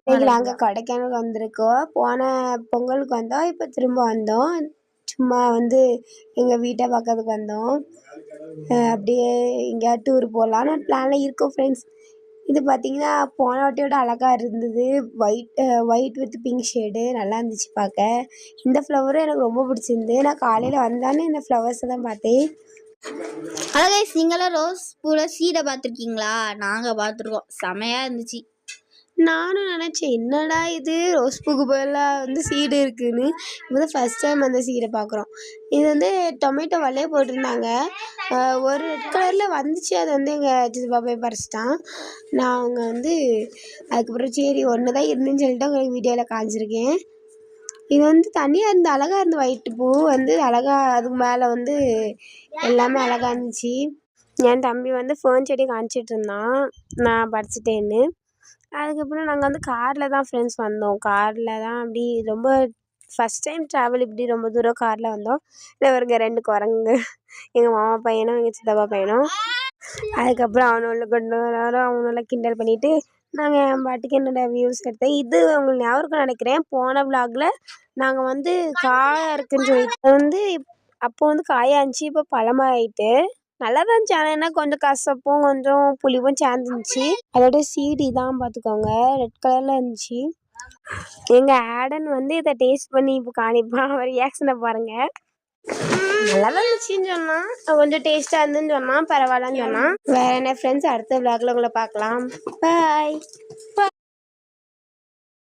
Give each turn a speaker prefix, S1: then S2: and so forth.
S1: இன்னைக்கு நாங்கள் கொடைக்கானல் வந்திருக்கோம். போன பொங்கலுக்கு வந்தோம். இப்போ திரும்ப வந்தோம். சும்மா வந்து எங்கள் வீட்டை பார்க்கறதுக்கு வந்தோம். அப்படியே எங்கேயாவது டூர் போகலான்னு ஒரு பிளானில் இருக்கோம் ஃப்ரெண்ட்ஸ். இது பார்த்தீங்கன்னா போன வாட்டியோட அழகாக இருந்தது. ஒயிட் வித் பிங்க் ஷேடு நல்லா இருந்துச்சு பார்க்க. இந்த ஃப்ளவரும் எனக்கு ரொம்ப பிடிச்சிருந்து. நான் காலையில் வந்தானே இந்த ஃப்ளவர்ஸை தான் பார்த்தேன்.
S2: ஹலோ கைஸ், நீங்களாம் ரோஸ் பூவில் சீடை பார்த்துருக்கீங்களா? நாங்கள் பார்த்துருக்கோம். செமையாக இருந்துச்சு.
S1: நானும் நினச்சேன் என்னடா இது ரோஸ் பூக்கு பதிலாக வந்து சீடு இருக்குதுன்னு. இப்போ தான் ஃபஸ்ட் டைம் அந்த சீடை பார்க்குறோம். இது வந்து டொமேட்டோ வலையே போட்டிருந்தாங்க. ஒரு ரெட் கலரில் வந்துச்சு. அது வந்து எங்கள் சித்தப்பா போய் பறிச்சிட்டான். நான் அவங்க வந்து அதுக்கப்புறம் சரி ஒன்று தான் இருந்துன்னு சொல்லிட்டு உங்களுக்கு வீடியோவில் காமிச்சிருக்கேன். இது வந்து தனியாக இருந்து அழகாக இருந்து ஒயிட்டு பூ வந்து அழகாக அதுக்கு மேலே வந்து எல்லாமே அழகாக இருந்துச்சு. என் தம்பி வந்து ஃபோன் செடி காமிச்சிட்டு இருந்தான் நான் பறிச்சிட்டேன்னு. அதுக்கப்புறம் நாங்கள் வந்து காரில் தான் ஃப்ரெண்ட்ஸ் வந்தோம். காரில் தான் அப்படி ரொம்ப ஃபஸ்ட் டைம் ட்ராவல் இப்படி ரொம்ப தூரம் காரில் வந்தோம். இல்லை இவருங்க 2 குரங்கு, எங்கள் மாமா பையனும் எங்கள் சித்தப்பா பையனும். அதுக்கப்புறம் அவனுள்ள கொண்டு வரோம். அவனுள்ள கிண்டல் பண்ணிவிட்டு நாங்கள் என் பாட்டுக்கு என்னோடய வியூஸ் எடுத்தேன். இது உங்களுக்கு ஞாபகம் இருக்குன்னு நினைக்கிறேன். போன விலாகில் நாங்கள் வந்து காயாக இருக்குதுன்னு சொல்லிட்டு வந்து அப்போ வந்து காயாக இருந்துச்சு. இப்போ பழமாயிட்டு நல்லா தான் இருந்துச்சு. ஆனால் என்ன கொஞ்சம் கசப்பும் கொஞ்சம் புளிவும் சேர்ந்துருந்துச்சு. அதோட சீடி தான் பார்த்துக்கோங்க ரெட் கலரில் இருந்துச்சு. எங்கள் ஆடன் வந்து இதை டேஸ்ட் பண்ணி இப்போ காணிப்பான். அவர் ரியாக்ஷனை பாருங்கள். நல்லா தான் இருந்துச்சுன்னு சொன்னான். கொஞ்சம் டேஸ்ட்டாக இருந்துன்னு சொன்னான். பரவாயில்லன்னு சொன்னான். வேறு என்ன ஃப்ரெண்ட்ஸ், அடுத்த விலாகில் உங்களை பார்க்கலாம். பாய்.